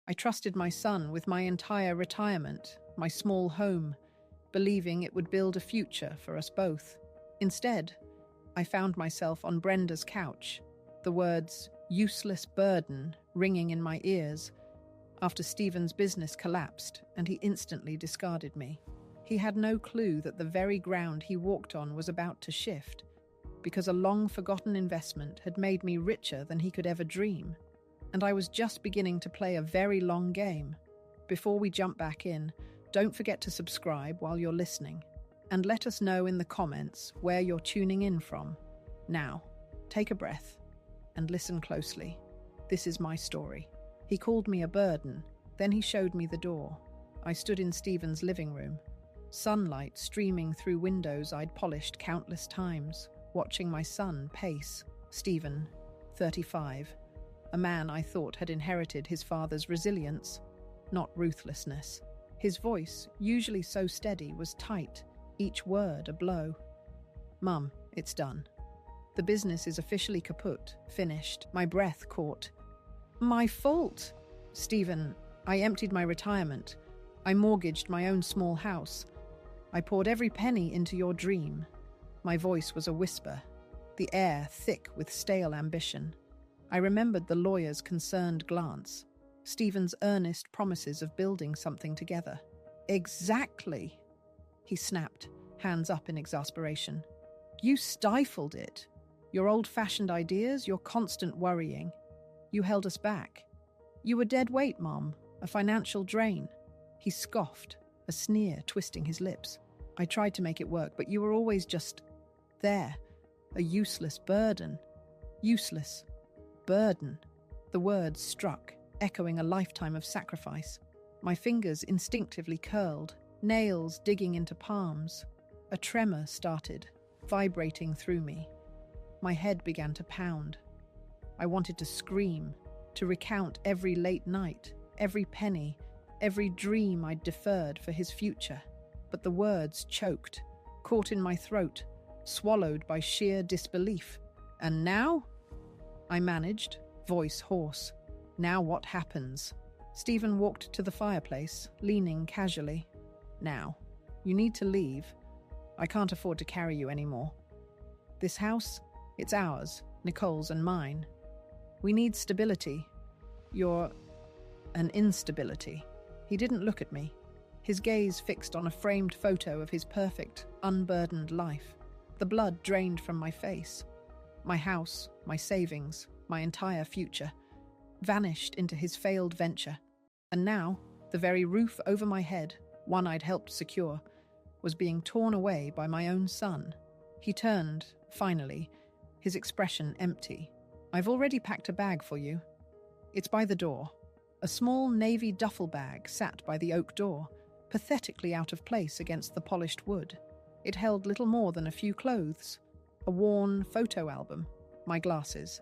I trusted my son with my entire retirement, my small home, believing it would build a future for us both. Instead, I found myself on Brenda's couch, the words "useless burden" ringing in my ears after Stephen's business collapsed and he instantly discarded me. He had no clue that the very ground he walked on was about to shift, because a long-forgotten investment had made me richer than he could ever dream, and I was just beginning to play a very long game. Before we jump back in, don't forget to subscribe while you're listening, and let us know in the comments where you're tuning in from. Now, take a breath and listen closely. This is my story. He called me a burden, then he showed me the door. I stood in Stephen's living room, sunlight streaming through windows I'd polished countless times, watching my son pace. Stephen, 35, a man I thought had inherited his father's resilience, not ruthlessness. His voice, usually so steady, was tight, each word a blow. "Mum, it's done. The business is officially kaput, finished." My breath caught. "My fault!" "Stephen, I emptied my retirement. I mortgaged my own small house. I poured every penny into your dream." My voice was a whisper, the air thick with stale ambition. I remembered the lawyer's concerned glance, Stephen's earnest promises of building something together. "Exactly!" he snapped, hands up in exasperation. "You stifled it. Your old-fashioned ideas, your constant worrying. You held us back. You were dead weight, Mom, a financial drain." He scoffed, a sneer twisting his lips. "I tried to make it work, but you were always just there, a useless burden." Useless burden. The words struck, echoing a lifetime of sacrifice. My fingers instinctively curled, nails digging into palms. A tremor started, vibrating through me. My head began to pound. I wanted to scream, to recount every late night, every penny, every dream I'd deferred for his future. But the words choked, caught in my throat, swallowed by sheer disbelief. "And now?" I managed, voice hoarse. "Now what happens?" Stephen walked to the fireplace, leaning casually. "Now, you need to leave. I can't afford to carry you anymore. This house, it's ours, Nicole's and mine. We need stability. You're an instability." He didn't look at me, his gaze fixed on a framed photo of his perfect, unburdened life. The blood drained from my face. My house, my savings, my entire future, vanished into his failed venture. And now, the very roof over my head, one I'd helped secure, was being torn away by my own son. He turned, finally, his expression empty. "I've already packed a bag for you. It's by the door." A small navy duffel bag sat by the oak door, pathetically out of place against the polished wood. It held little more than a few clothes, a worn photo album, my glasses.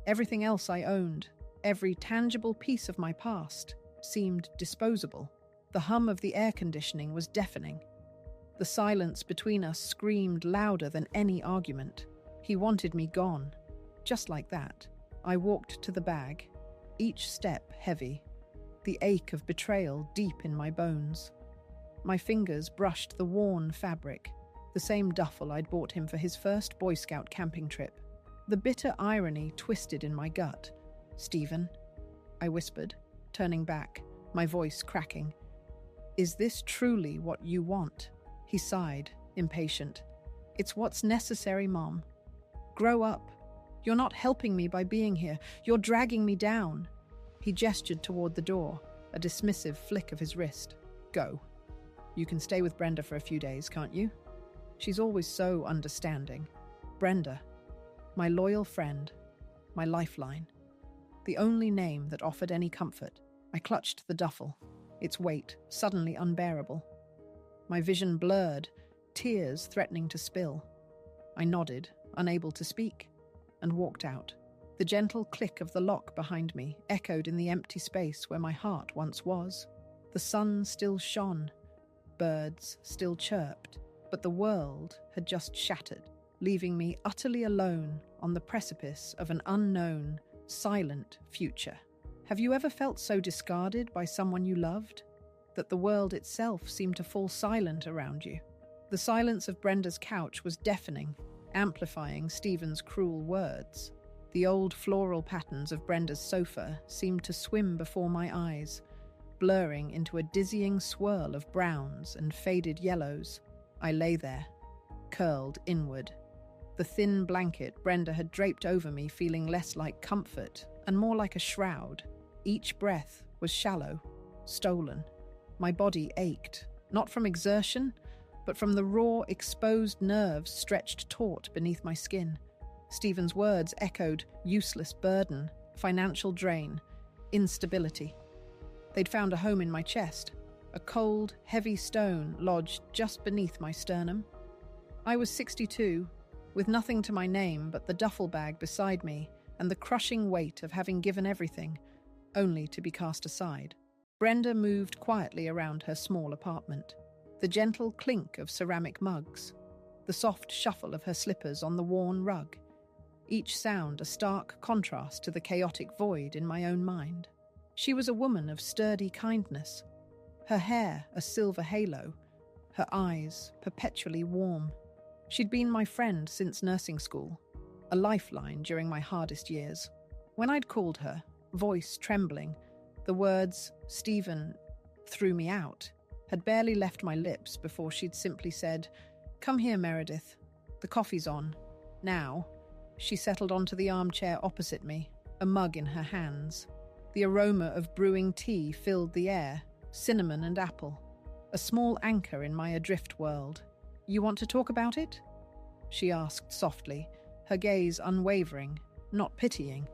Everything else I owned, every tangible piece of my past, seemed disposable. The hum of the air conditioning was deafening. The silence between us screamed louder than any argument. He wanted me gone. Just like that, I walked to the bag, each step heavy, the ache of betrayal deep in my bones. My fingers brushed the worn fabric, the same duffel I'd bought him for his first Boy Scout camping trip. The bitter irony twisted in my gut. "Stephen," I whispered, turning back, my voice cracking. "Is this truly what you want?" He sighed, impatient. "It's what's necessary, Mom. Grow up. You're not helping me by being here. You're dragging me down." He gestured toward the door, a dismissive flick of his wrist. "Go. You can stay with Brenda for a few days, can't you? She's always so understanding." Brenda, my loyal friend, my lifeline. The only name that offered any comfort. I clutched the duffel, its weight suddenly unbearable. My vision blurred, tears threatening to spill. I nodded, unable to speak, and walked out. The gentle click of the lock behind me echoed in the empty space where my heart once was. The sun still shone, birds still chirped, but the world had just shattered, leaving me utterly alone on the precipice of an unknown, silent future. Have you ever felt so discarded by someone you loved that the world itself seemed to fall silent around you? The silence of Brenda's couch was deafening, amplifying Stephen's cruel words. The old floral patterns of Brenda's sofa seemed to swim before my eyes, blurring into a dizzying swirl of browns and faded yellows. I lay there, curled inward, the thin blanket Brenda had draped over me feeling less like comfort and more like a shroud. Each breath was shallow, stolen. My body ached, not from exertion, but from the raw, exposed nerves stretched taut beneath my skin. Stephen's words echoed useless burden, financial drain, instability. They'd found a home in my chest, a cold, heavy stone lodged just beneath my sternum. I was 62, with nothing to my name but the duffel bag beside me and the crushing weight of having given everything, only to be cast aside. Brenda moved quietly around her small apartment. The gentle clink of ceramic mugs, the soft shuffle of her slippers on the worn rug, each sound a stark contrast to the chaotic void in my own mind. She was a woman of sturdy kindness, her hair a silver halo, her eyes perpetually warm. She'd been my friend since nursing school, a lifeline during my hardest years. When I'd called her, voice trembling, the words, "Stephen," threw me out, had barely left my lips before she'd simply said, "Come here, Meredith. The coffee's on. Now." She settled onto the armchair opposite me, a mug in her hands. The aroma of brewing tea filled the air, cinnamon and apple, a small anchor in my adrift world. "You want to talk about it?" she asked softly, her gaze unwavering, not pitying,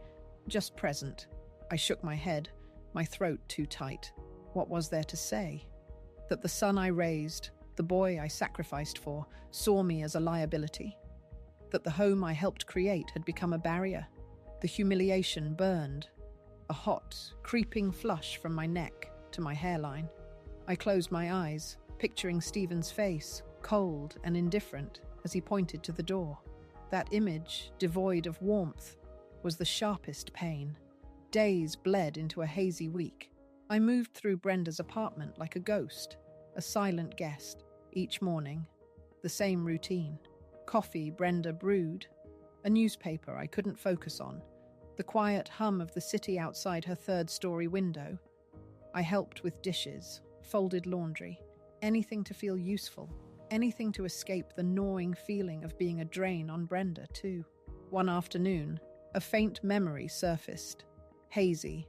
just present. I shook my head, my throat too tight. What was there to say? That the son I raised, the boy I sacrificed for, saw me as a liability? That the home I helped create had become a barrier? The humiliation burned, a hot, creeping flush from my neck to my hairline. I closed my eyes, picturing Stephen's face, cold and indifferent, as he pointed to the door. That image, devoid of warmth, was the sharpest pain. Days bled into a hazy week. I moved through Brenda's apartment like a ghost, a silent guest, each morning. The same routine. Coffee Brenda brewed, a newspaper I couldn't focus on, the quiet hum of the city outside her third-story window. I helped with dishes, folded laundry, anything to feel useful, anything to escape the gnawing feeling of being a drain on Brenda, too. One afternoon, a faint memory surfaced, hazy,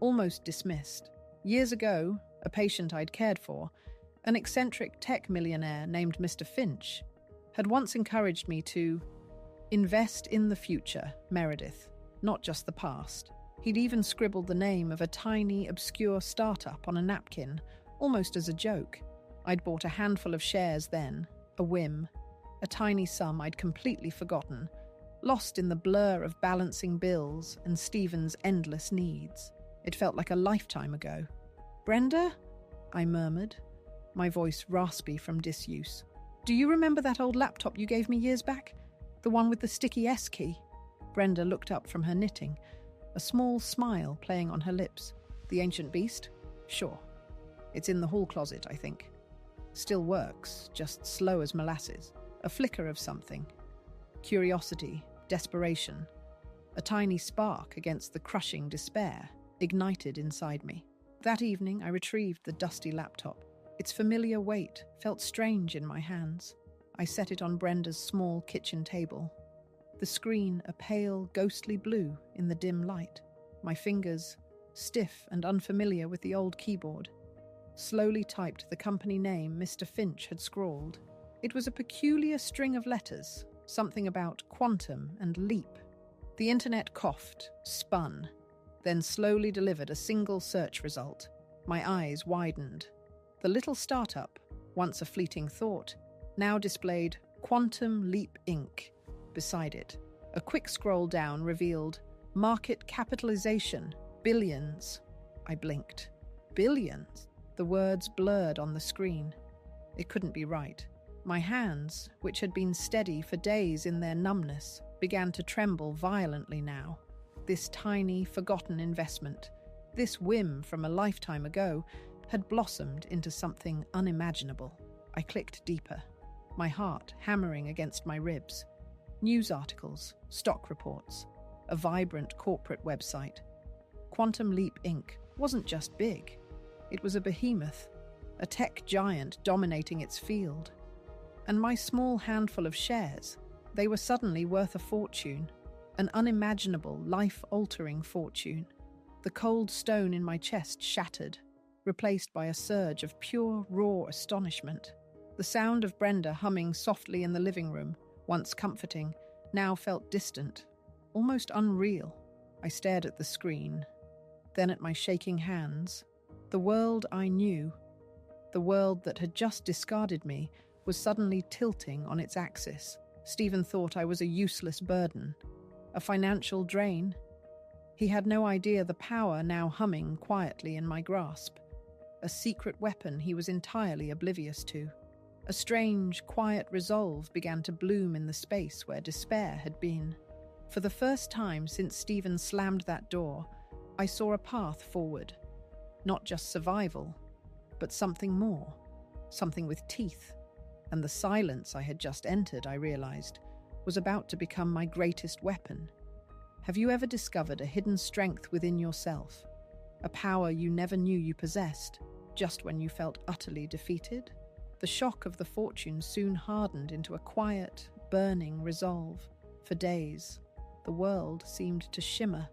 almost dismissed. Years ago, a patient I'd cared for, an eccentric tech millionaire named Mr. Finch, had once encouraged me to invest in the future, Meredith, not just the past. He'd even scribbled the name of a tiny, obscure startup on a napkin, almost as a joke. I'd bought a handful of shares then, a whim, a tiny sum I'd completely forgotten, lost in the blur of balancing bills and Stephen's endless needs. It felt like a lifetime ago. "Brenda?" I murmured, my voice raspy from disuse. "Do you remember that old laptop you gave me years back? The one with the sticky S key?" Brenda looked up from her knitting, a small smile playing on her lips. "The ancient beast? Sure. It's in the hall closet, I think. Still works, just slow as molasses. A flicker of something. Curiosity, desperation. A tiny spark against the crushing despair ignited inside me. That evening, I retrieved the dusty laptop. Its familiar weight felt strange in my hands. I set it on Brenda's small kitchen table. The screen a pale, ghostly blue in the dim light. My fingers, stiff and unfamiliar with the old keyboard, slowly typed the company name Mr. Finch had scrawled. It was a peculiar string of letters, something about quantum and leap. The internet coughed, spun, then slowly delivered a single search result. My eyes widened. The little startup, once a fleeting thought, now displayed Quantum Leap Inc. beside it. A quick scroll down revealed market capitalization, billions. I blinked. Billions? The words blurred on the screen. It couldn't be right. My hands, which had been steady for days in their numbness, began to tremble violently now. This tiny, forgotten investment, This whim from a lifetime ago had blossomed into something unimaginable. I clicked deeper, my heart hammering against my ribs. News articles, stock reports, a vibrant corporate website. Quantum Leap Inc. wasn't just big. It was a behemoth, a tech giant dominating its field. And my small handful of shares, they were suddenly worth a fortune, an unimaginable, life-altering fortune. The cold stone in my chest shattered, replaced by a surge of pure, raw astonishment. The sound of Brenda humming softly in the living room, once comforting, now felt distant, almost unreal. I stared at the screen, then at my shaking hands. The world I knew, the world that had just discarded me, was suddenly tilting on its axis. Stephen thought I was a useless burden, a financial drain. He had no idea the power now humming quietly in my grasp, a secret weapon he was entirely oblivious to. A strange, quiet resolve began to bloom in the space where despair had been. For the first time since Stephen slammed that door, I saw a path forward. Not just survival, but something more, something with teeth. And the silence I had just entered, I realized, was about to become my greatest weapon. Have you ever discovered a hidden strength within yourself? A power you never knew you possessed, just when you felt utterly defeated? The shock of the fortune soon hardened into a quiet, burning resolve. For days, the world seemed to shimmer,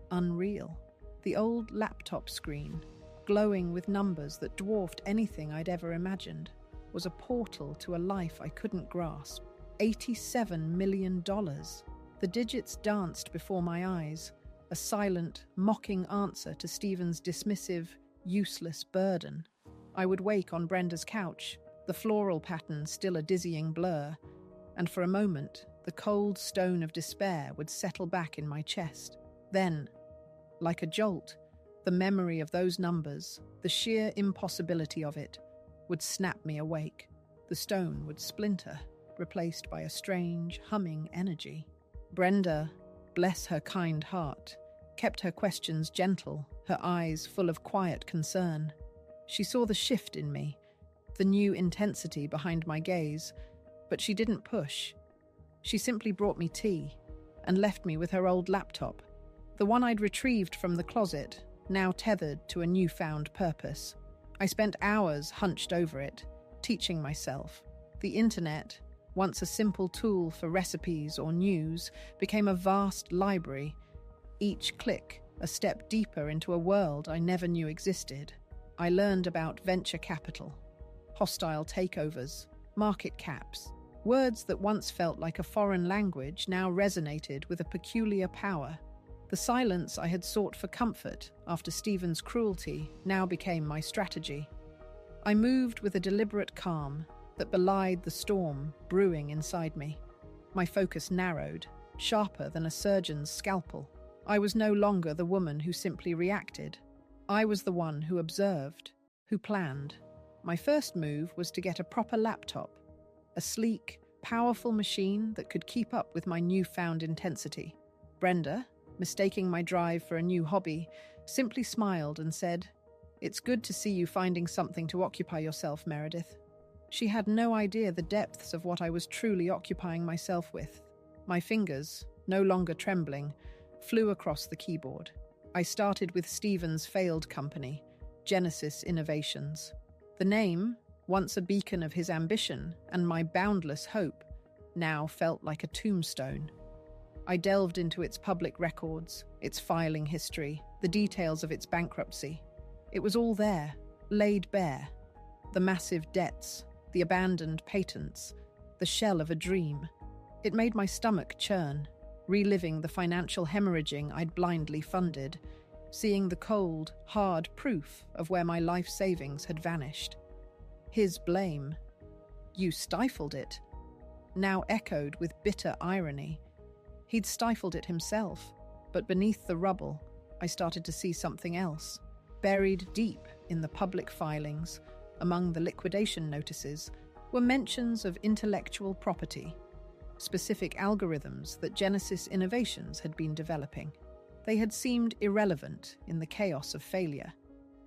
unreal. The old laptop screen, glowing with numbers that dwarfed anything I'd ever imagined, was a portal to a life I couldn't grasp. $87 million. The digits danced before my eyes, a silent, mocking answer to Stephen's dismissive, useless burden. I would wake on Brenda's couch, the floral pattern still a dizzying blur, and for a moment, the cold stone of despair would settle back in my chest. Then, like a jolt, the memory of those numbers, the sheer impossibility of it, would snap me awake. The stone would splinter, replaced by a strange, humming energy. Brenda, bless her kind heart, kept her questions gentle, her eyes full of quiet concern. She saw the shift in me, the new intensity behind my gaze, but she didn't push. She simply brought me tea and left me with her old laptop, the one I'd retrieved from the closet, now tethered to a newfound purpose. I spent hours hunched over it, teaching myself. The internet, once a simple tool for recipes or news, became a vast library, each click a step deeper into a world I never knew existed. I learned about venture capital, hostile takeovers, market caps. Words that once felt like a foreign language now resonated with a peculiar power. The silence I had sought for comfort after Stephen's cruelty now became my strategy. I moved with a deliberate calm that belied the storm brewing inside me. My focus narrowed, sharper than a surgeon's scalpel. I was no longer the woman who simply reacted. I was the one who observed, who planned. My first move was to get a proper laptop, a sleek, powerful machine that could keep up with my newfound intensity. Brenda, mistaking my drive for a new hobby, simply smiled and said, "It's good to see you finding something to occupy yourself, Meredith." She had no idea the depths of what I was truly occupying myself with. My fingers, no longer trembling, flew across the keyboard. I started with Stephen's failed company, Genesis Innovations. The name, once a beacon of his ambition and my boundless hope, now felt like a tombstone. I delved into its public records, its filing history, the details of its bankruptcy. It was all there, laid bare. The massive debts, the abandoned patents, the shell of a dream. It made my stomach churn, reliving the financial hemorrhaging I'd blindly funded, seeing the cold, hard proof of where my life savings had vanished. His blame, "You stifled it," now echoed with bitter irony. He'd stifled it himself, but beneath the rubble, I started to see something else. Buried deep in the public filings, among the liquidation notices, were mentions of intellectual property, specific algorithms that Genesis Innovations had been developing. They had seemed irrelevant in the chaos of failure,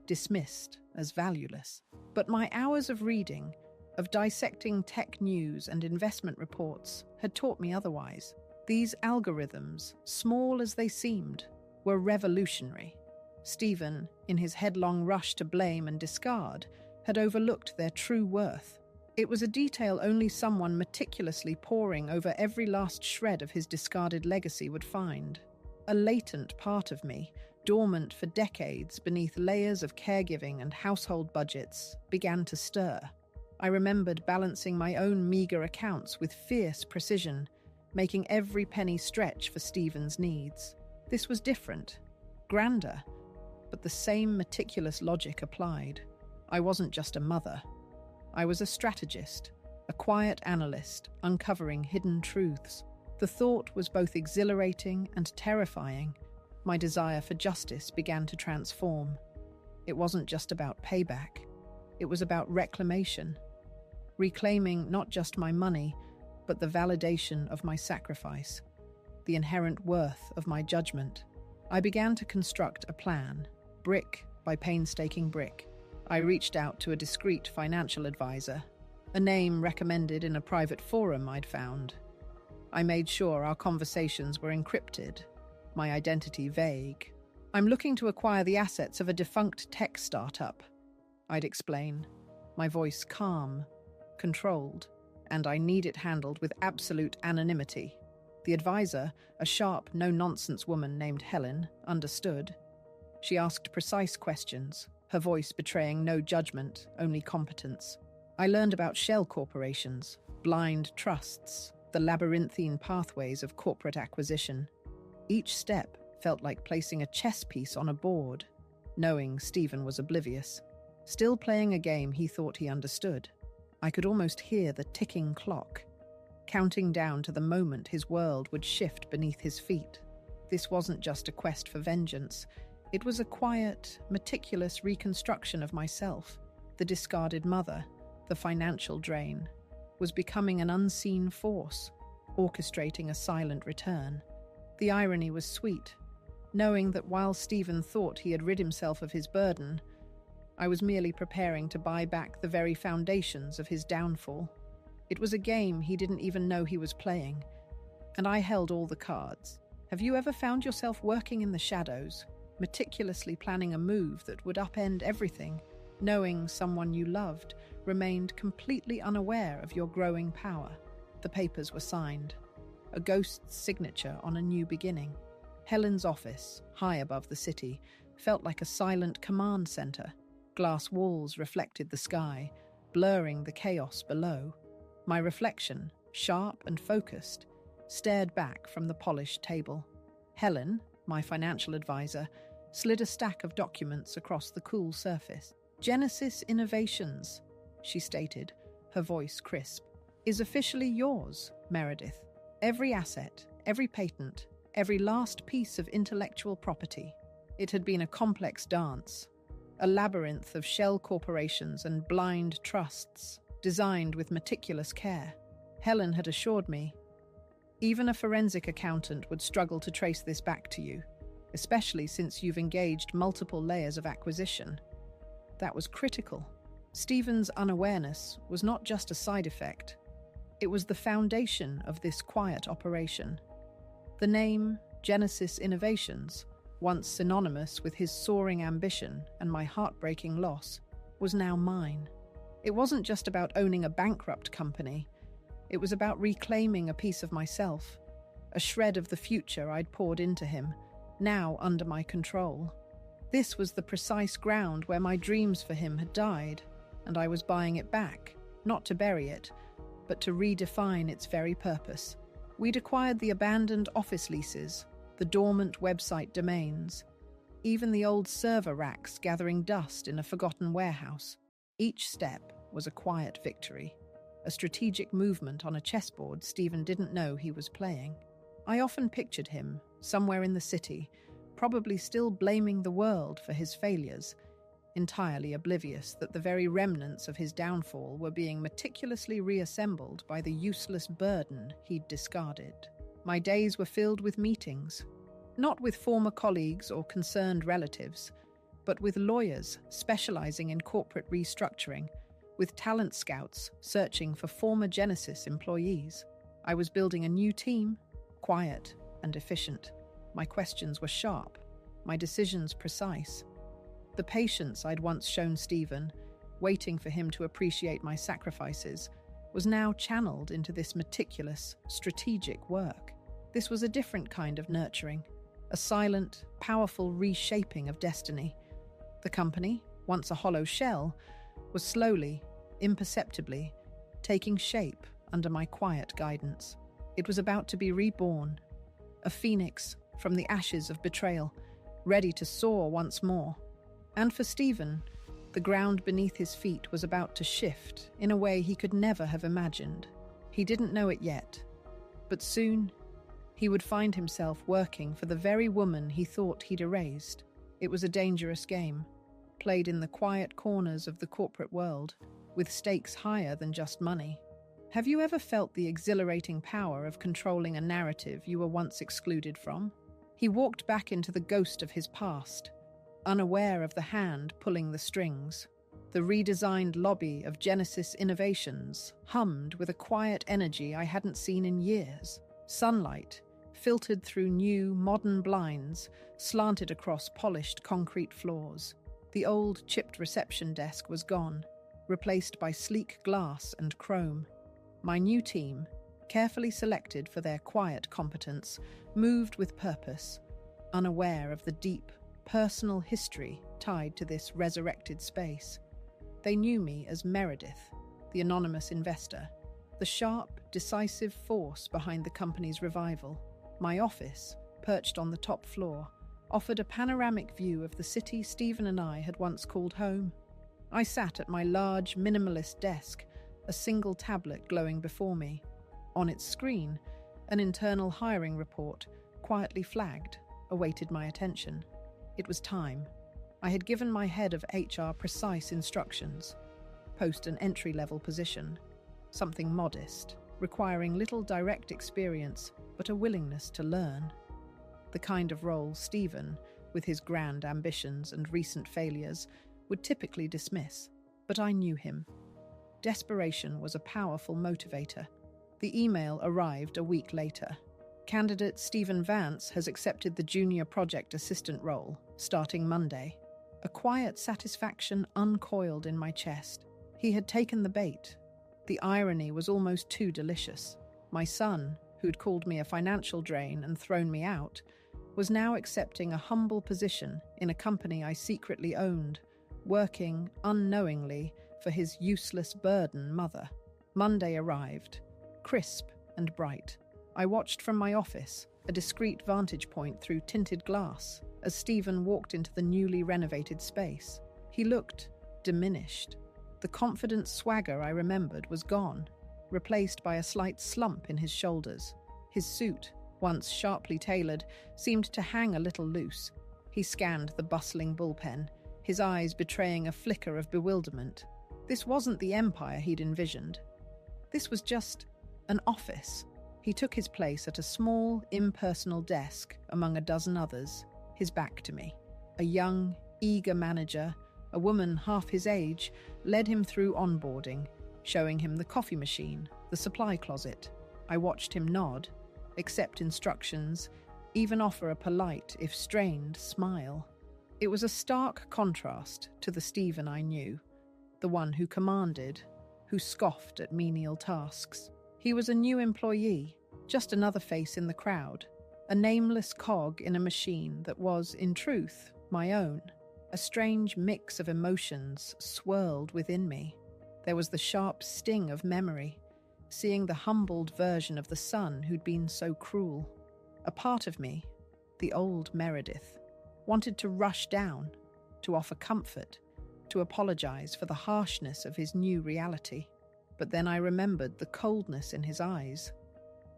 dismissed as valueless. But my hours of reading, of dissecting tech news and investment reports, had taught me otherwise. These algorithms, small as they seemed, were revolutionary. Stephen, in his headlong rush to blame and discard, had overlooked their true worth. It was a detail only someone meticulously poring over every last shred of his discarded legacy would find. A latent part of me, dormant for decades beneath layers of caregiving and household budgets, began to stir. I remembered balancing my own meager accounts with fierce precision, making every penny stretch for Stephen's needs. This was different, grander, but the same meticulous logic applied. I wasn't just a mother. I was a strategist, a quiet analyst, uncovering hidden truths. The thought was both exhilarating and terrifying. My desire for justice began to transform. It wasn't just about payback. It was about reclamation. Reclaiming not just my money, but the validation of my sacrifice, the inherent worth of my judgment. I began to construct a plan, brick by painstaking brick. I reached out to a discreet financial advisor, a name recommended in a private forum I'd found. I made sure our conversations were encrypted, my identity vague. "I'm looking to acquire the assets of a defunct tech startup," I'd explain, my voice calm, controlled, and I need it handled with absolute anonymity. The advisor, a sharp, no-nonsense woman named Helen, understood. She asked precise questions, her voice betraying no judgment, only competence. I learned about shell corporations, blind trusts, the labyrinthine pathways of corporate acquisition. Each step felt like placing a chess piece on a board, knowing Stephen was oblivious, still playing a game he thought he understood. I could almost hear the ticking clock, counting down to the moment his world would shift beneath his feet. This wasn't just a quest for vengeance. It was a quiet, meticulous reconstruction of myself. The discarded mother, the financial drain, was becoming an unseen force, orchestrating a silent return. The irony was sweet, knowing that while Stephen thought he had rid himself of his burden, I was merely preparing to buy back the very foundations of his downfall. It was a game he didn't even know he was playing, and I held all the cards. Have you ever found yourself working in the shadows, meticulously planning a move that would upend everything, knowing someone you loved remained completely unaware of your growing power? The papers were signed, a ghost's signature on a new beginning. Helen's office, high above the city, felt like a silent command center. Glass walls reflected the sky, blurring the chaos below. My reflection, sharp and focused, stared back from the polished table. Helen, my financial advisor, slid a stack of documents across the cool surface. "Genesis Innovations," she stated, her voice crisp, "is officially yours, Meredith. Every asset, every patent, every last piece of intellectual property." It had been a complex dance, a labyrinth of shell corporations and blind trusts, designed with meticulous care. Helen had assured me, even a forensic accountant would struggle to trace this back to you, especially since you've engaged multiple layers of acquisition. That was critical. Stephen's unawareness was not just a side effect. It was the foundation of this quiet operation. The name, Genesis Innovations, once synonymous with his soaring ambition and my heartbreaking loss, was now mine. It wasn't just about owning a bankrupt company. It was about reclaiming a piece of myself, a shred of the future I'd poured into him, now under my control. This was the precise ground where my dreams for him had died, and I was buying it back, not to bury it, but to redefine its very purpose. We'd acquired the abandoned office leases, the dormant website domains, even the old server racks gathering dust in a forgotten warehouse. Each step was a quiet victory, a strategic movement on a chessboard Stephen didn't know he was playing. I often pictured him, somewhere in the city, probably still blaming the world for his failures, entirely oblivious that the very remnants of his downfall were being meticulously reassembled by the useless burden he'd discarded. My days were filled with meetings, Not with former colleagues or concerned relatives, but with lawyers specializing in corporate restructuring, with talent scouts searching for former Genesis employees. I was building a new team, quiet and efficient. My questions were sharp, my decisions precise. The patience I'd once shown Stephen, waiting for him to appreciate my sacrifices, was now channeled into this meticulous, strategic work. This was a different kind of nurturing, a silent, powerful reshaping of destiny. The company, once a hollow shell, was slowly, imperceptibly, taking shape under my quiet guidance. It was about to be reborn, a phoenix from the ashes of betrayal, ready to soar once more. And for Stephen, the ground beneath his feet was about to shift in a way he could never have imagined. He didn't know it yet, but soon he would find himself working for the very woman he thought he'd erased. It was a dangerous game, played in the quiet corners of the corporate world, with stakes higher than just money. Have you ever felt the exhilarating power of controlling a narrative you were once excluded from? He walked back into the ghost of his past, unaware of the hand pulling the strings. The redesigned lobby of Genesis Innovations hummed with a quiet energy I hadn't seen in years. Sunlight, filtered through new, modern blinds, slanted across polished concrete floors. The old chipped reception desk was gone, replaced by sleek glass and chrome. My new team, carefully selected for their quiet competence, moved with purpose, unaware of the deep, personal history tied to this resurrected space. They knew me as Meredith, the anonymous investor, the sharp, decisive force behind the company's revival. My office, perched on the top floor, offered a panoramic view of the city Stephen and I had once called home. I sat at my large, minimalist desk, a single tablet glowing before me. On its screen, an internal hiring report, quietly flagged, awaited my attention. It was time. I had given my head of HR precise instructions. Post an entry-level position, something modest, requiring little direct experience, but a willingness to learn. The kind of role Stephen, with his grand ambitions and recent failures, would typically dismiss. But I knew him. Desperation was a powerful motivator. The email arrived a week later. Candidate Stephen Vance has accepted the junior project assistant role, starting Monday. A quiet satisfaction uncoiled in my chest. He had taken the bait. The irony was almost too delicious. My son, who'd called me a financial drain and thrown me out, was now accepting a humble position in a company I secretly owned, working unknowingly for his useless burden mother. Monday arrived, crisp and bright. I watched from my office, a discreet vantage point through tinted glass, as Stephen walked into the newly renovated space. He looked diminished. The confident swagger I remembered was gone, replaced by a slight slump in his shoulders. His suit, once sharply tailored, seemed to hang a little loose. He scanned the bustling bullpen, his eyes betraying a flicker of bewilderment. This wasn't the empire he'd envisioned. This was just an office. He took his place at a small, impersonal desk among a dozen others, his back to me. A young, eager manager, a woman half his age, led him through onboarding, showing him the coffee machine, the supply closet. I watched him nod, accept instructions, even offer a polite, if strained, smile. It was a stark contrast to the Stephen I knew, the one who commanded, who scoffed at menial tasks. He was a new employee, just another face in the crowd, a nameless cog in a machine that was, in truth, my own. A strange mix of emotions swirled within me. There was the sharp sting of memory, seeing the humbled version of the son who'd been so cruel. A part of me, the old Meredith, wanted to rush down, to offer comfort, to apologize for the harshness of his new reality. But then I remembered the coldness in his eyes,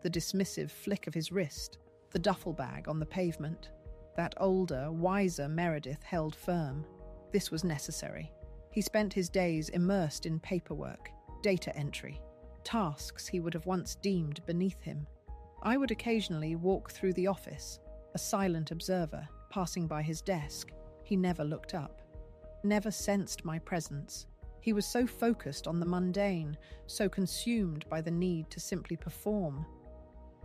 the dismissive flick of his wrist, the duffel bag on the pavement. That older, wiser Meredith held firm. This was necessary. He spent his days immersed in paperwork, data entry, tasks he would have once deemed beneath him. I would occasionally walk through the office, a silent observer passing by his desk. He never looked up, never sensed my presence. He was so focused on the mundane, so consumed by the need to simply perform,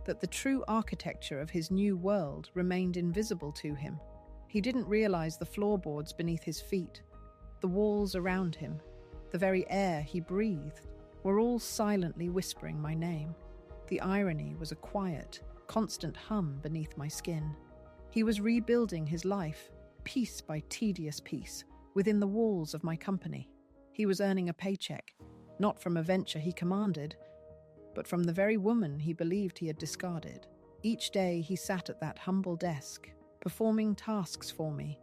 that the true architecture of his new world remained invisible to him. He didn't realize the floorboards beneath his feet, the walls around him, the very air he breathed, were all silently whispering my name. The irony was a quiet, constant hum beneath my skin. He was rebuilding his life, piece by tedious piece, within the walls of my company. He was earning a paycheck, not from a venture he commanded, but from the very woman he believed he had discarded. Each day he sat at that humble desk, performing tasks for me,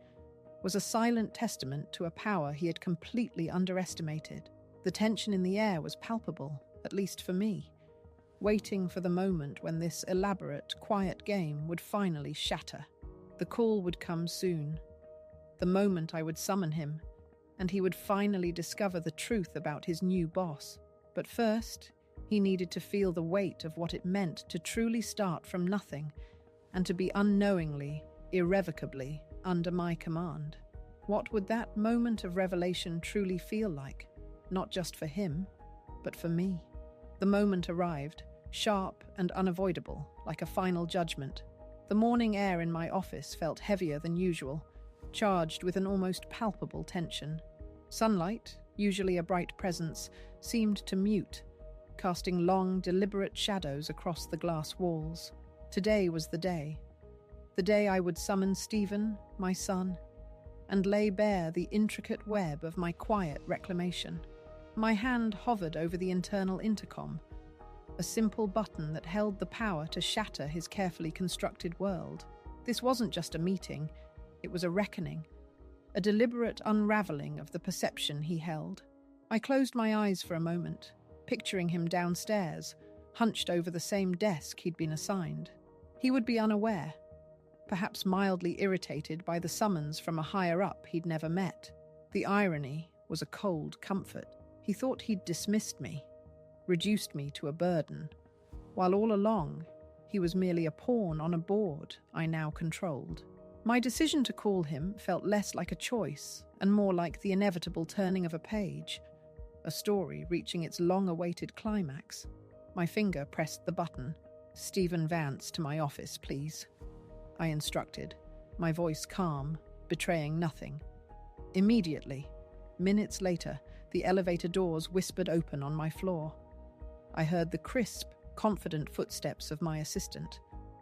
was a silent testament to a power he had completely underestimated. The tension in the air was palpable, at least for me, waiting for the moment when this elaborate, quiet game would finally shatter. The call would come soon, the moment I would summon him, and he would finally discover the truth about his new boss. But first, he needed to feel the weight of what it meant to truly start from nothing and to be unknowingly, irrevocably under my command. What would that moment of revelation truly feel like? Not just for him, but for me. The moment arrived, sharp and unavoidable, like a final judgment. The morning air in my office felt heavier than usual, charged with an almost palpable tension. Sunlight, usually a bright presence, seemed to mute, casting long, deliberate shadows across the glass walls. Today was the day I would summon Stephen, my son, and lay bare the intricate web of my quiet reclamation. My hand hovered over the internal intercom, a simple button that held the power to shatter his carefully constructed world. This wasn't just a meeting, it was a reckoning, a deliberate unraveling of the perception he held. I closed my eyes for a moment, picturing him downstairs, hunched over the same desk he'd been assigned. He would be unaware, perhaps mildly irritated by the summons from a higher-up he'd never met. The irony was a cold comfort. He thought he'd dismissed me, reduced me to a burden, while all along he was merely a pawn on a board I now controlled. My decision to call him felt less like a choice and more like the inevitable turning of a page, a story reaching its long-awaited climax. My finger pressed the button. "Stephen Vance to my office, please," I instructed, my voice calm, betraying nothing. Immediately, minutes later, the elevator doors whispered open on my floor. I heard the crisp, confident footsteps of my assistant,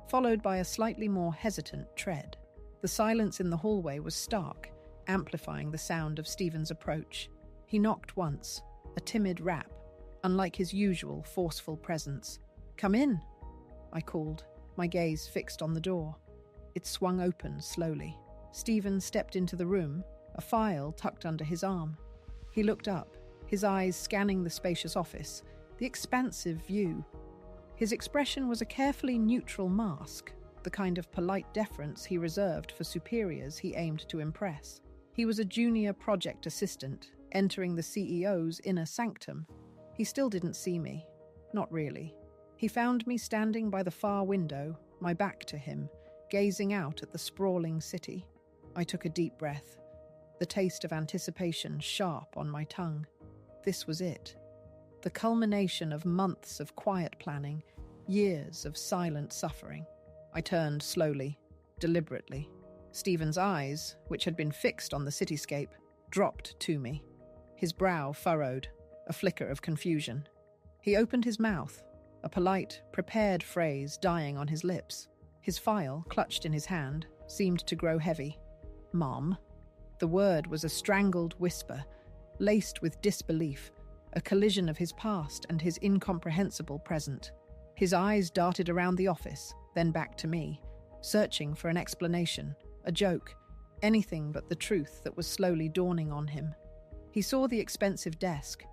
followed by a slightly more hesitant tread. The silence in the hallway was stark, amplifying the sound of Stephen's approach. He knocked once, a timid rap, unlike his usual forceful presence. "Come in," I called, my gaze fixed on the door. It swung open slowly. Stephen stepped into the room, a file tucked under his arm. He looked up, his eyes scanning the spacious office, the expansive view. His expression was a carefully neutral mask, the kind of polite deference he reserved for superiors he aimed to impress. He was a junior project assistant, entering the CEO's inner sanctum. He still didn't see me. Not really. He found me standing by the far window, my back to him, gazing out at the sprawling city. I took a deep breath, the taste of anticipation sharp on my tongue. This was it. The culmination of months of quiet planning, years of silent suffering. I turned slowly, deliberately. Stephen's eyes, which had been fixed on the cityscape, dropped to me. His brow furrowed, a flicker of confusion. He opened his mouth, a polite, prepared phrase dying on his lips. His file, clutched in his hand, seemed to grow heavy. "Mom." The word was a strangled whisper, laced with disbelief, a collision of his past and his incomprehensible present. His eyes darted around the office, then back to me, searching for an explanation, a joke, anything but the truth that was slowly dawning on him. He saw the expensive desk,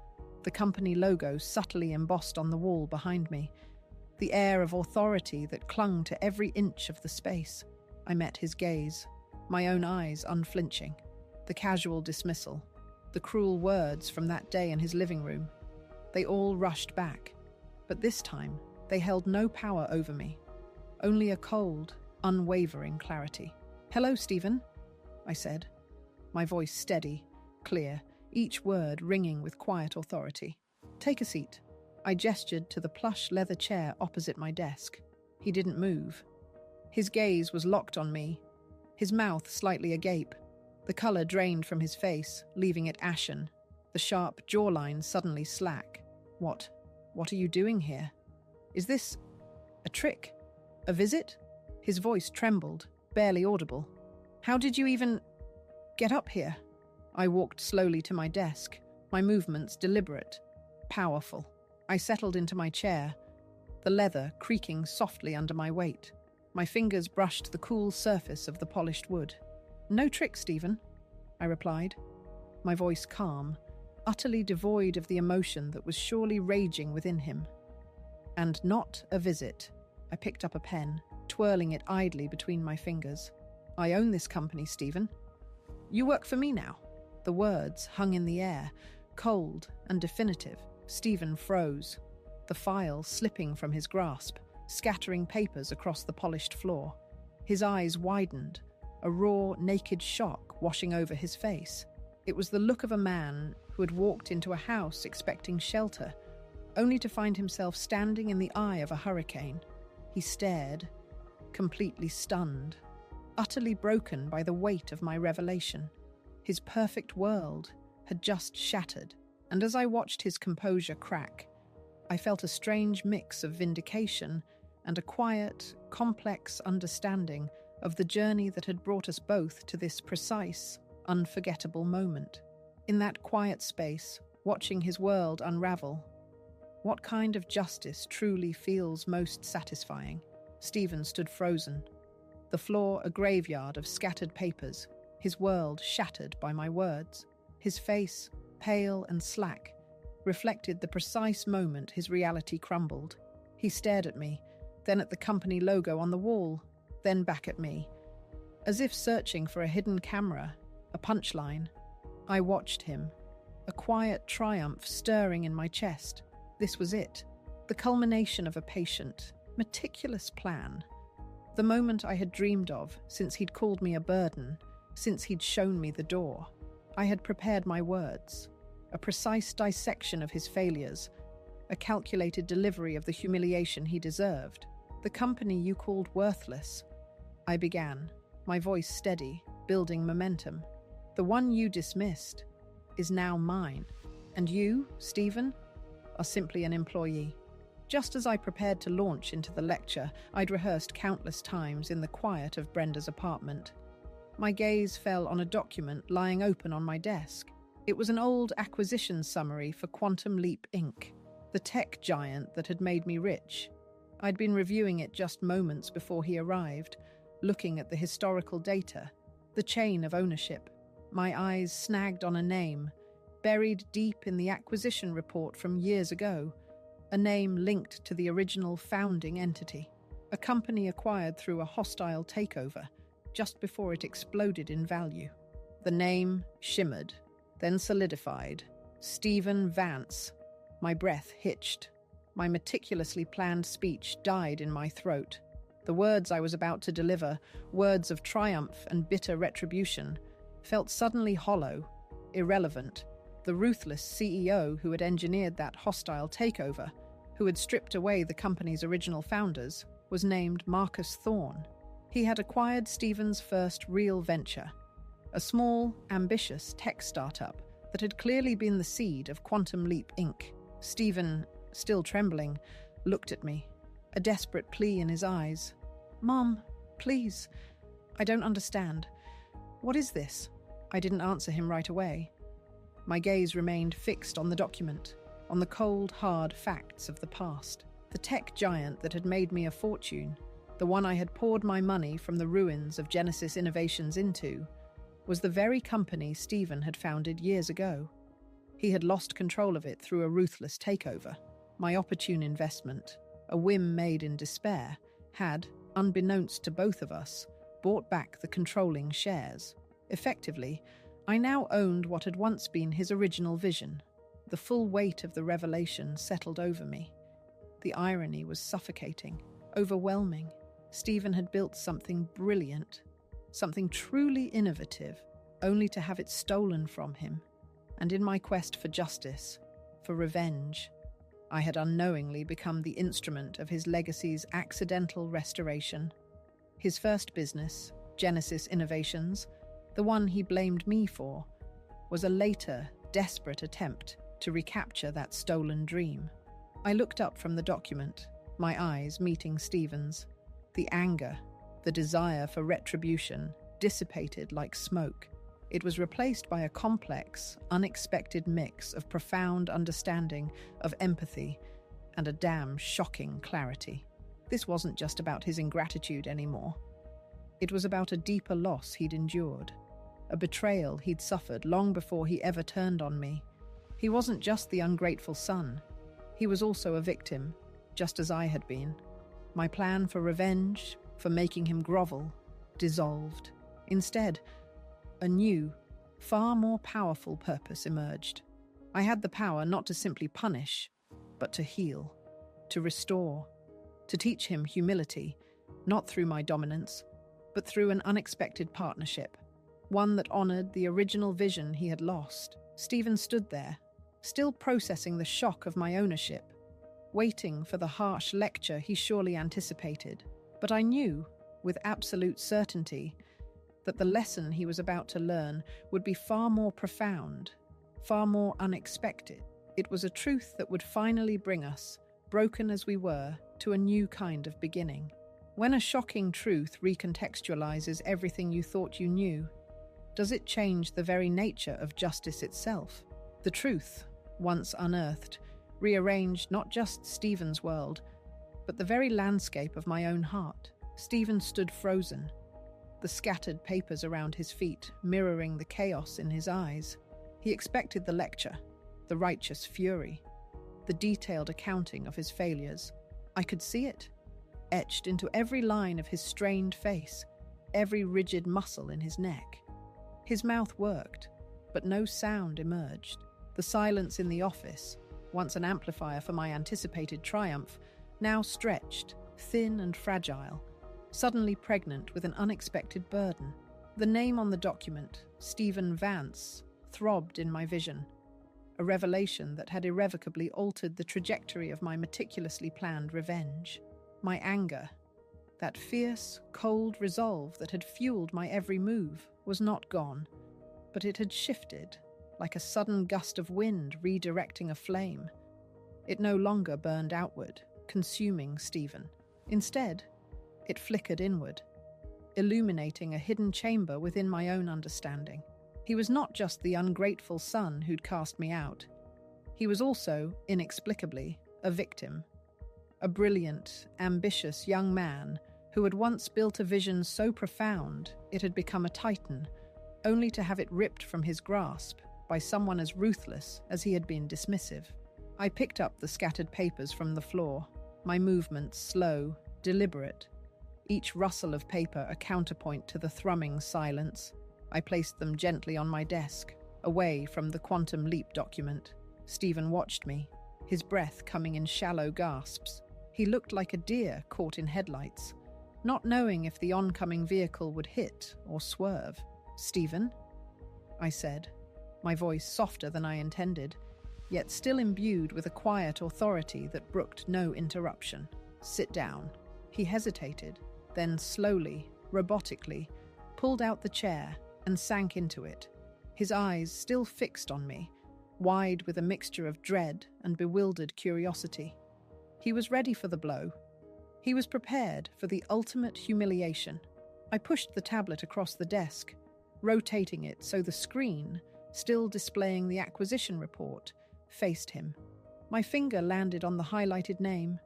the company logo subtly embossed on the wall behind me, the air of authority that clung to every inch of the space. I met his gaze, my own eyes unflinching. The casual dismissal, the cruel words from that day in his living room, they all rushed back. But this time, they held no power over me. Only a cold, unwavering clarity. "Hello, Stephen," I said, my voice steady, clear, each word ringing with quiet authority. "Take a seat." I gestured to the plush leather chair opposite my desk. He didn't move. His gaze was locked on me, his mouth slightly agape. The color drained from his face, leaving it ashen, the sharp jawline suddenly slack. What are you doing here? Is this a trick? A visit?" His voice trembled, barely audible. "How did you even get up here?" I walked slowly to my desk, my movements deliberate, powerful. I settled into my chair, the leather creaking softly under my weight. My fingers brushed the cool surface of the polished wood. "No trick, Stephen," I replied, my voice calm, utterly devoid of the emotion that was surely raging within him. "And not a visit." I picked up a pen, twirling it idly between my fingers. "I own this company, Stephen. You work for me now." The words hung in the air, cold and definitive. Stephen froze, the file slipping from his grasp, scattering papers across the polished floor. His eyes widened, a raw, naked shock washing over his face. It was the look of a man who had walked into a house expecting shelter, only to find himself standing in the eye of a hurricane. He stared, completely stunned, utterly broken by the weight of my revelation. His perfect world had just shattered, and as I watched his composure crack, I felt a strange mix of vindication and a quiet, complex understanding of the journey that had brought us both to this precise, unforgettable moment. In that quiet space, watching his world unravel, what kind of justice truly feels most satisfying? Stephen stood frozen, the floor a graveyard of scattered papers, his world shattered by my words. His face, pale and slack, reflected the precise moment his reality crumbled. He stared at me, then at the company logo on the wall, then back at me, as if searching for a hidden camera, a punchline. I watched him, a quiet triumph stirring in my chest. This was it, the culmination of a patient, meticulous plan. The moment I had dreamed of since he'd called me a burden, since he'd shown me the door. I had prepared my words, a precise dissection of his failures, a calculated delivery of the humiliation he deserved. "The company you called worthless," I began, my voice steady, building momentum. "The one you dismissed is now mine, and you, Stephen, are simply an employee." Just as I prepared to launch into the lecture I'd rehearsed countless times in the quiet of Brenda's apartment, my gaze fell on a document lying open on my desk. It was an old acquisition summary for Quantum Leap Inc., the tech giant that had made me rich. I'd been reviewing it just moments before he arrived, looking at the historical data, the chain of ownership. My eyes snagged on a name, buried deep in the acquisition report from years ago, a name linked to the original founding entity, a company acquired through a hostile takeover, just before it exploded in value. The name shimmered, then solidified. Stephen Vance. My breath hitched. My meticulously planned speech died in my throat. The words I was about to deliver, words of triumph and bitter retribution, felt suddenly hollow, irrelevant. The ruthless CEO who had engineered that hostile takeover, who had stripped away the company's original founders, was named Marcus Thorne. He had acquired Stephen's first real venture, a small, ambitious tech startup that had clearly been the seed of Quantum Leap Inc. Stephen, still trembling, looked at me, a desperate plea in his eyes. "Mom, please. I don't understand. What is this?" I didn't answer him right away. My gaze remained fixed on the document, on the cold, hard facts of the past. The tech giant that had made me a fortune, the one I had poured my money from the ruins of Genesis Innovations into, was the very company Stephen had founded years ago. He had lost control of it through a ruthless takeover. My opportune investment, a whim made in despair, had, unbeknownst to both of us, bought back the controlling shares. Effectively, I now owned what had once been his original vision. The full weight of the revelation settled over me. The irony was suffocating, overwhelming. Stephen had built something brilliant, something truly innovative, only to have it stolen from him. And in my quest for justice, for revenge, I had unknowingly become the instrument of his legacy's accidental restoration. His first business, Genesis Innovations, the one he blamed me for, was a later, desperate attempt to recapture that stolen dream. I looked up from the document, my eyes meeting Stephen's. The anger, the desire for retribution, dissipated like smoke. It was replaced by a complex, unexpected mix of profound understanding, of empathy, and a damn shocking clarity. This wasn't just about his ingratitude anymore. It was about a deeper loss he'd endured, a betrayal he'd suffered long before he ever turned on me. He wasn't just the ungrateful son. He was also a victim, just as I had been. My plan for revenge, for making him grovel, dissolved. Instead, a new, far more powerful purpose emerged. I had the power not to simply punish, but to heal, to restore, to teach him humility, not through my dominance, but through an unexpected partnership, one that honored the original vision he had lost. Stephen stood there, still processing the shock of my ownership, waiting for the harsh lecture he surely anticipated. But I knew, with absolute certainty, that the lesson he was about to learn would be far more profound, far more unexpected. It was a truth that would finally bring us, broken as we were, to a new kind of beginning. When a shocking truth recontextualizes everything you thought you knew, does it change the very nature of justice itself? The truth, once unearthed, rearranged not just Stephen's world, but the very landscape of my own heart. Stephen stood frozen, the scattered papers around his feet mirroring the chaos in his eyes. He expected the lecture, the righteous fury, the detailed accounting of his failures. I could see it, etched into every line of his strained face, every rigid muscle in his neck. His mouth worked, but no sound emerged. The silence in the office, once an amplifier for my anticipated triumph, now stretched, thin and fragile, suddenly pregnant with an unexpected burden. The name on the document, Stephen Vance, throbbed in my vision, a revelation that had irrevocably altered the trajectory of my meticulously planned revenge. My anger, that fierce, cold resolve that had fueled my every move, was not gone, but it had shifted, like a sudden gust of wind redirecting a flame. It no longer burned outward, consuming Stephen. Instead, it flickered inward, illuminating a hidden chamber within my own understanding. He was not just the ungrateful son who'd cast me out. He was also, inexplicably, a victim. A brilliant, ambitious young man who had once built a vision so profound it had become a titan, only to have it ripped from his grasp by someone as ruthless as he had been dismissive. I picked up the scattered papers from the floor, my movements slow, deliberate, each rustle of paper a counterpoint to the thrumming silence. I placed them gently on my desk, away from the quantum leap document. Stephen watched me, his breath coming in shallow gasps. He looked like a deer caught in headlights, not knowing if the oncoming vehicle would hit or swerve. "Stephen?" I said, my voice softer than I intended, yet still imbued with a quiet authority that brooked no interruption. "Sit down." He hesitated, then slowly, robotically, pulled out the chair and sank into it, his eyes still fixed on me, wide with a mixture of dread and bewildered curiosity. He was ready for the blow. He was prepared for the ultimate humiliation. I pushed the tablet across the desk, rotating it so the screen, still displaying the acquisition report, faced him. My finger landed on the highlighted name,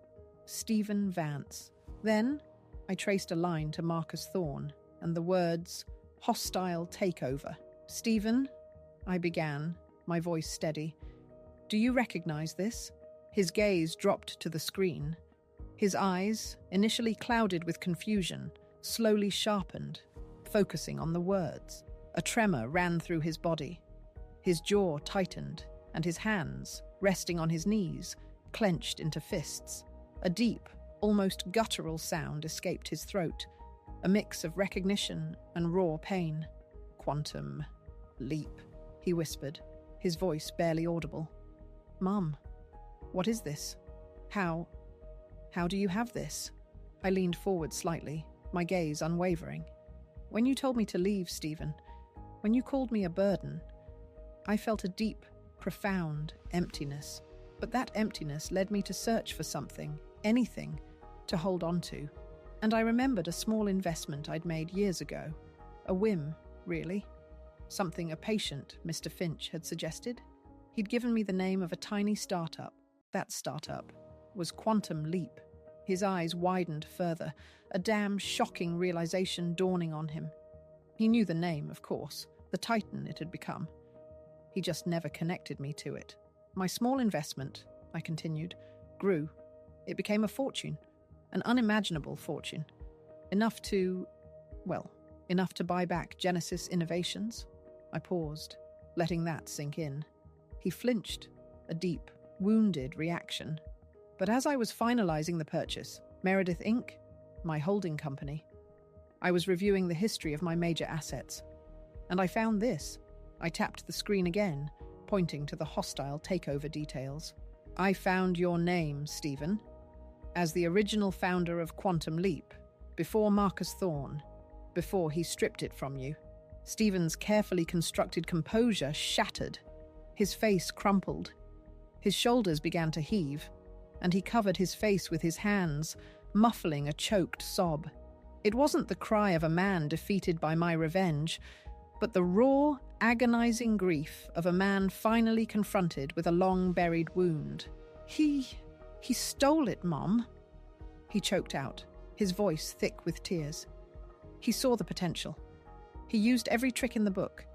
Stephen Vance. Then, I traced a line to Marcus Thorne and the words, "Hostile takeover." "Stephen," I began, my voice steady, "do you recognize this?" His gaze dropped to the screen. His eyes, initially clouded with confusion, slowly sharpened, focusing on the words. A tremor ran through his body. His jaw tightened, and his hands, resting on his knees, clenched into fists. A deep, almost guttural sound escaped his throat, a mix of recognition and raw pain. "Quantum leap," he whispered, his voice barely audible. "Mum, what is this? How do you have this?" I leaned forward slightly, my gaze unwavering. "When you told me to leave, Stephen, when you called me a burden, I felt a deep, profound emptiness. But that emptiness led me to search for something, anything, to hold on to. And I remembered a small investment I'd made years ago. A whim, really. Something a patient, Mr. Finch, had suggested. He'd given me the name of a tiny startup. That startup was Quantum Leap." His eyes widened further, a damn shocking realization dawning on him. He knew the name, of course, the titan it had become. He just never connected me to it. "My small investment," I continued, "grew. It became a fortune, an unimaginable fortune. Enough to buy back Genesis Innovations." I paused, letting that sink in. He flinched, a deep, wounded reaction. But as I was finalizing the purchase, Meredith Inc., my holding company, I was reviewing the history of my major assets. And I found this. I tapped the screen again, pointing to the hostile takeover details. "I found your name, Stephen, as the original founder of Quantum Leap, before Marcus Thorne, before he stripped it from you." Stephen's carefully constructed composure shattered. His face crumpled. His shoulders began to heave, and he covered his face with his hands, muffling a choked sob. It wasn't the cry of a man defeated by my revenge, but the raw, agonizing grief of a man finally confronted with a long-buried wound. He stole it, Mom," he choked out, his voice thick with tears. "He saw the potential. He used every trick in the book.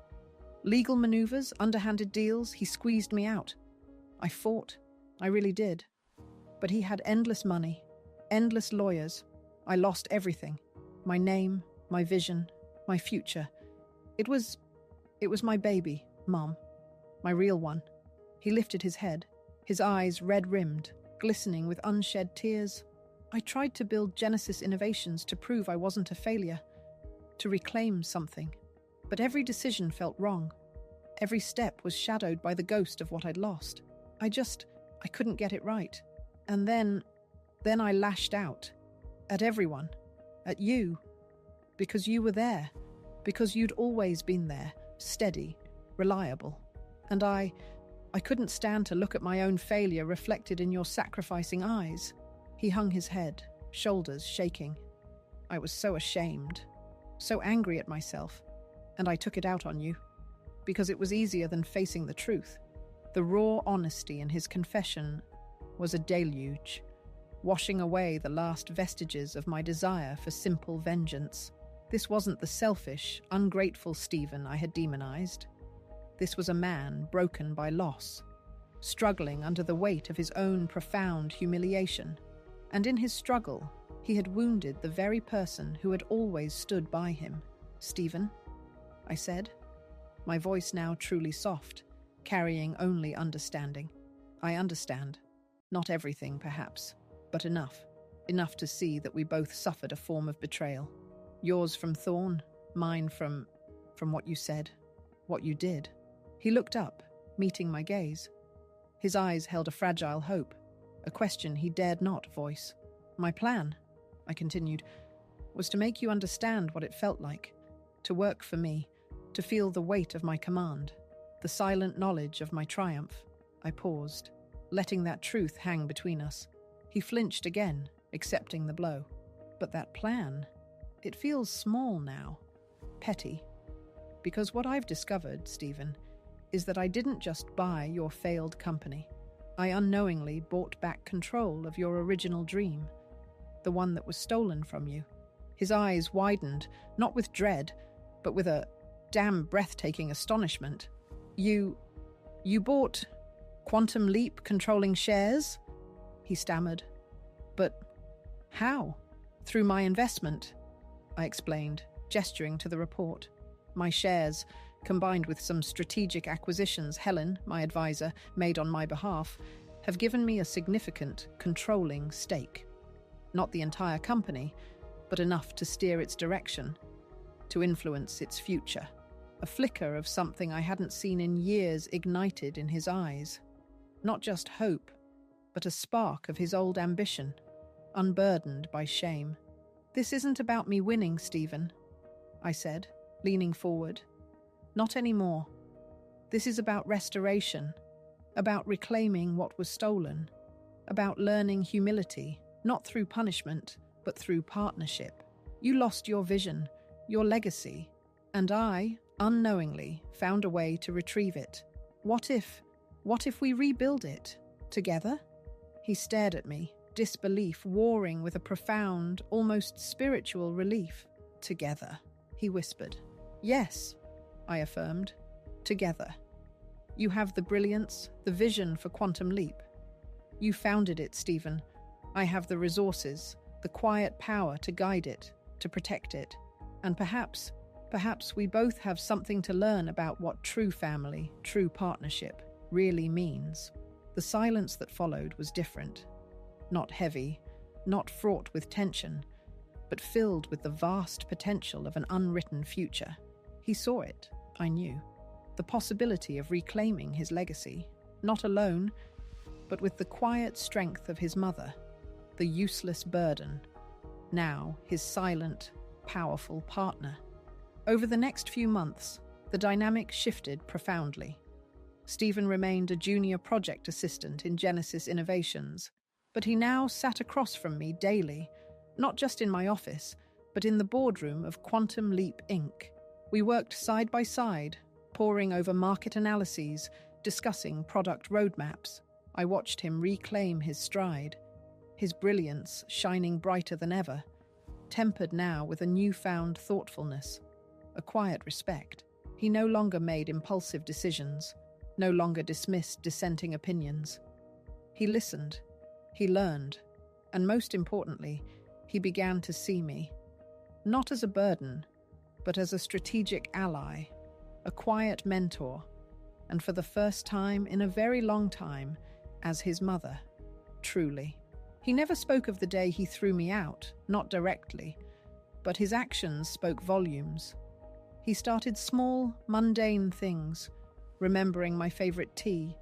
Legal maneuvers, underhanded deals, he squeezed me out. I fought. I really did. But he had endless money, endless lawyers. I lost everything. My name, my vision, my future. It was my baby, Mom. My real one." He lifted his head, his eyes red-rimmed, glistening with unshed tears. "I tried to build Genesis Innovations to prove I wasn't a failure, to reclaim something. But every decision felt wrong. Every step was shadowed by the ghost of what I'd lost. I couldn't get it right. And then I lashed out. At everyone. At you. Because you were there. Because you'd always been there. Steady. Reliable. And I couldn't stand to look at my own failure reflected in your sacrificing eyes." He hung his head, shoulders shaking. "I was so ashamed. So angry at myself. And I took it out on you. Because it was easier than facing the truth. The raw honesty in his confession was a deluge, washing away the last vestiges of my desire for simple vengeance. This wasn't the selfish, ungrateful Stephen I had demonized. This was a man broken by loss, struggling under the weight of his own profound humiliation. And in his struggle, he had wounded the very person who had always stood by him. "Stephen," I said, my voice now truly soft, carrying only understanding. "I understand. Not everything, perhaps, but enough. Enough to see that we both suffered a form of betrayal. Yours from Thorne, mine from what you said, what you did." He looked up, meeting my gaze. His eyes held a fragile hope, a question he dared not voice. "My plan," I continued, "was to make you understand what it felt like, to work for me, to feel the weight of my command, the silent knowledge of my triumph." I paused, letting that truth hang between us. He flinched again, accepting the blow. "But that plan, it feels small now, petty. Because what I've discovered, Stephen, is that I didn't just buy your failed company. I unknowingly bought back control of your original dream, the one that was stolen from you." His eyes widened, not with dread, but with a damn breathtaking astonishment. You bought Quantum Leap controlling shares?" he stammered. "But how?" "Through my investment," I explained, gesturing to the report. "My shares, combined with some strategic acquisitions Helen, my advisor, made on my behalf, have given me a significant, controlling stake." Not the entire company, but enough to steer its direction, to influence its future. A flicker of something I hadn't seen in years ignited in his eyes. Not just hope, but a spark of his old ambition, unburdened by shame. "This isn't about me winning, Stephen," I said, leaning forward. "Not anymore. This is about restoration, about reclaiming what was stolen, about learning humility, not through punishment, but through partnership. You lost your vision, your legacy, and I, unknowingly, found a way to retrieve it. What if we rebuild it together?" He stared at me, disbelief warring with a profound, almost spiritual relief. "Together," he whispered. "Yes," I affirmed. "Together. You have the brilliance, the vision for Quantum Leap. You founded it, Stephen. I have the resources, the quiet power to guide it, to protect it. And perhaps we both have something to learn about what true family, true partnership, really means." The silence that followed was different. Not heavy, not fraught with tension, but filled with the vast potential of an unwritten future. He saw it, I knew. The possibility of reclaiming his legacy, not alone, but with the quiet strength of his mother, the useless burden, now his silent, powerful partner. Over the next few months, the dynamic shifted profoundly. Stephen remained a junior project assistant in Genesis Innovations, but he now sat across from me daily, not just in my office, but in the boardroom of Quantum Leap Inc. We worked side by side, poring over market analyses, discussing product roadmaps. I watched him reclaim his stride, his brilliance shining brighter than ever, tempered now with a newfound thoughtfulness, a quiet respect. He no longer made impulsive decisions, no longer dismissed dissenting opinions. He listened, he learned, and most importantly, he began to see me, not as a burden, but as a strategic ally, a quiet mentor, and for the first time in a very long time, as his mother, truly. He never spoke of the day he threw me out, not directly, but his actions spoke volumes. He started small, mundane things, remembering my favorite tea,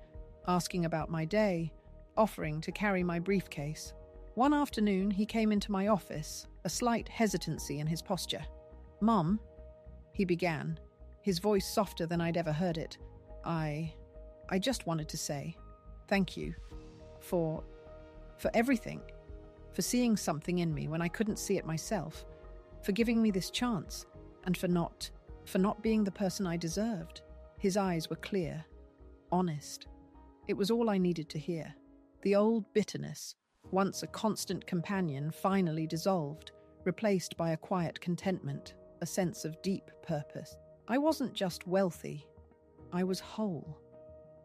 asking about my day, offering to carry my briefcase. One afternoon, he came into my office, a slight hesitancy in his posture. "Mum," he began, his voice softer than I'd ever heard it. I just wanted to say thank you for everything, for seeing something in me when I couldn't see it myself, for giving me this chance, and for not being the person I deserved." His eyes were clear, honest. It was all I needed to hear. The old bitterness, once a constant companion, finally dissolved, replaced by a quiet contentment, a sense of deep purpose. I wasn't just wealthy, I was whole.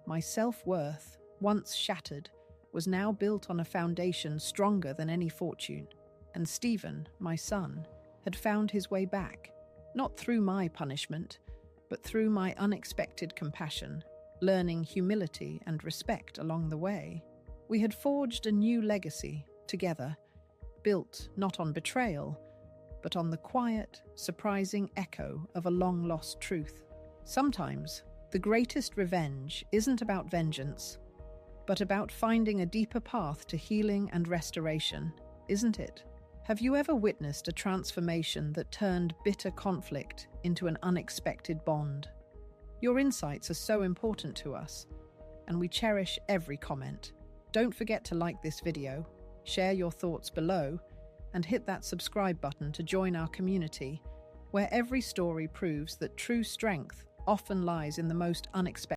My self-worth, once shattered, was now built on a foundation stronger than any fortune. And Stephen, my son, had found his way back, not through my punishment, but through my unexpected compassion, learning humility and respect along the way. We had forged a new legacy together, built not on betrayal, but on the quiet, surprising echo of a long-lost truth. Sometimes, the greatest revenge isn't about vengeance, but about finding a deeper path to healing and restoration, isn't it? Have you ever witnessed a transformation that turned bitter conflict into an unexpected bond? Your insights are so important to us, and we cherish every comment. Don't forget to like this video, share your thoughts below, and hit that subscribe button to join our community, where every story proves that true strength often lies in the most unexpected.